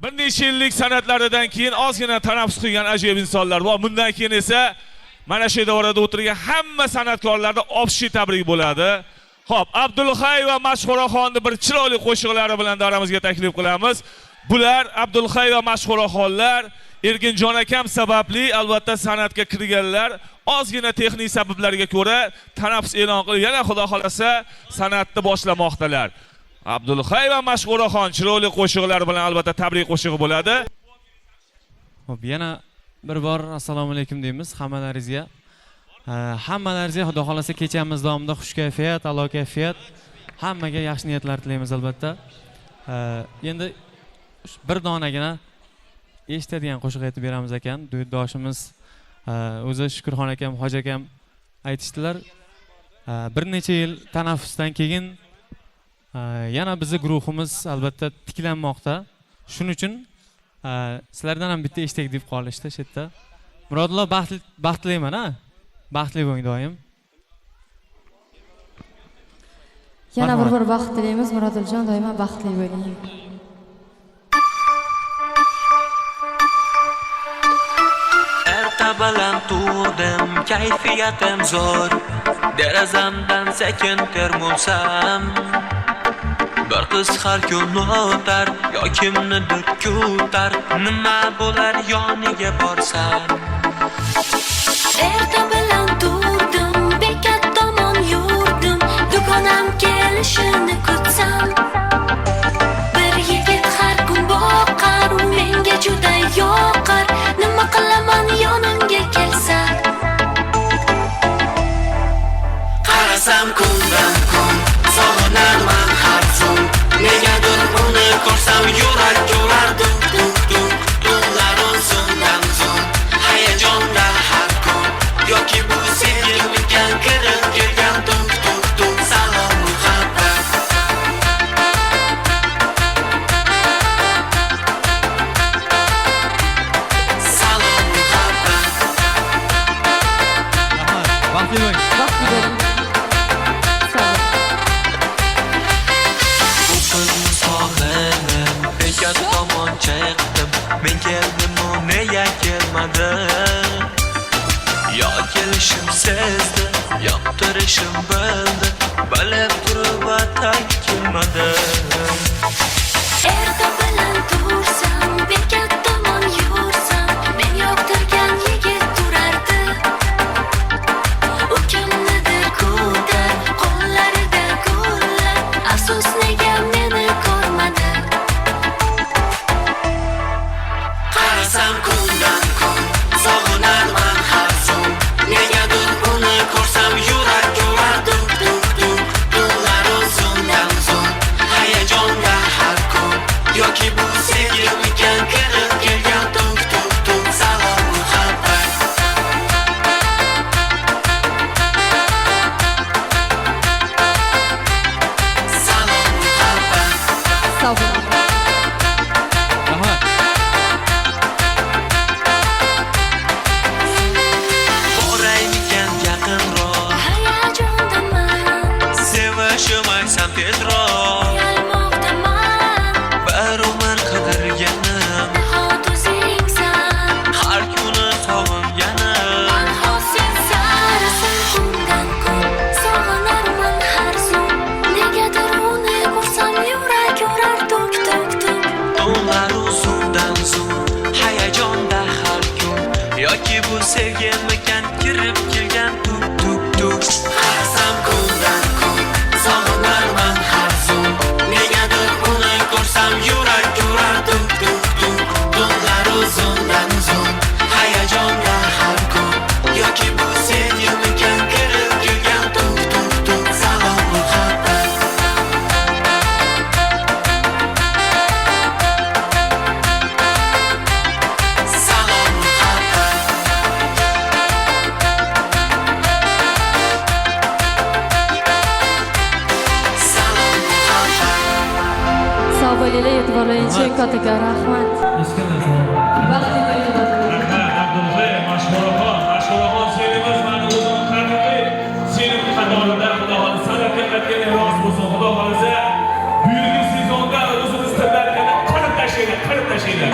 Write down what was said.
bir necha yillik san'atlaridan keyin ozgina tanaffus qilgan ajoyib insonlar bor. Bundan keyin esa mana shu davrada o'tirgan hamma san'atkorlarga obshi tabrik bo'ladi. Xo'p, Abdulhay va Mashhuraxonni bir chiroyli qo'shiqlari bilan daramizga taklif qilamiz. Bular Abdulhay va Mashhuraxonlar Erkinjon akam sababli albatta san'atga kirganlar. Ozgina texnik sabablarga ko'ra tanaffus e'lon qilib, yana xudo xolasa san'atni boshlamoqdalar. Abdulhay va Mashhuraxon chiroyli qo'shiqlar bilan albatta tabrik qo'shig'i bo'ladi. Xo'p, yana bir bor assalomu alaykum deymiz hammalaringizga. Hammalaringizga xudo xolasa kechamiz davomida xush kayfiyat, a'lo kayfiyat, hammaga yaxshi niyatlar tilaymiz albatta. Endi bir donagina eshitadigan qo'shiq aytib beramiz ekan. Duetdoshimiz o'zi Shukurxon akam, Hoji akam aytishdilar. Bir necha yil tanaffusdan keyin yana bizning guruhimiz albatta tiklanmoqda. Shuning uchun sizlardan ham bitta eshitdik deb qolishdi shu yerda. Murodullo baxtliman, ha? Baxtli bo'ling doim. Yana bir baxt tilaymiz Muroduljon, doimo baxtli bo'ling. Baland turdim, kayfiyatim zo'r. Derazamdan sekin termulsam, bir qiz har kun o'tar, yo kimnidir kutar. Nima bo'lar yoniga borsam? Erta bilan turdim, bekat tomon yurdim, dugonam kelishini kutsam. Bir yigit har kun boqar, u menga juda yoqar. Nima qilaman yonimga kelsa? Qarasam kundan kun, sog'inarman har zum. Negadir uni ko'rsam yurak urar duk duk duk. Tunlar uzundan uzun, hayajonda har kun. Yoki bu sevgimikan kirib kelgan duk duk duk. Salom muhabbat. Salom muhabbat. Baxtli bo'ling. Baxtli bo'ling. Bekat tomon chiqdim, men keldim u nega kelmadi? Yo kelishim sezdi, yoqtirishim bildi, bilib turib atak kelmadi. Erta bilan tursam, bekat tomon yursam, men yoqtirgan yigit turardi. U kimnidir kutar, qo'llarida gullar, afsus nega meni ko'rmadi? Qarasam kundan kun, sog'inarman har zum. Negadir uni ko'rsam yurak urar duk duk duk. Tunlar uzundan uzun, hayajonda har kun. Yoki bu sevgimikan kirib kelgan duk duk duk. Salom muhabbat. Salom muhabbat. Sog' bo'ling. Rahmat. Boraymikan yaqinroq, Hayajondaman, sevishim aytsam tezroq. uyalmoqdaman, Bir umr qidirganim, nahot o'zingsan. har kuni sog'inganim. Anho sen sarisan kundan kun, sog'inarman har zum. Negadir uni ko'rsam yurak urar duk duk duk. Tunlar uzundan uzun, hayajonda har kun. Yoki bu sevgimikan kirib kelgan duk duk duk. Qarasam kundan kun, sog'inarman har zum. Negadir uni ko'rsam yurak urar duk duk duk. Tunlar uzundan uzun, hayajonda har kun. Yoki bu sevgimikan kirib kelgan duk duk duk. Salom muhabbat. Salom muhabbat. Salom muhabbat. Sog' bo'linglar, e'tiborlaringiz uchun kattakon rahmat. Baxtli bo'ling. Abdulhay, Mashhuraxon, Mashhuraxon senimiz mana o'zim haqiqiy senim qatorida xudo xolasa san'atga qaytgan rost bo'lsin. Xudo xolasa buyurgi sezonda o'zimiz tillarga qirib tashlaydi.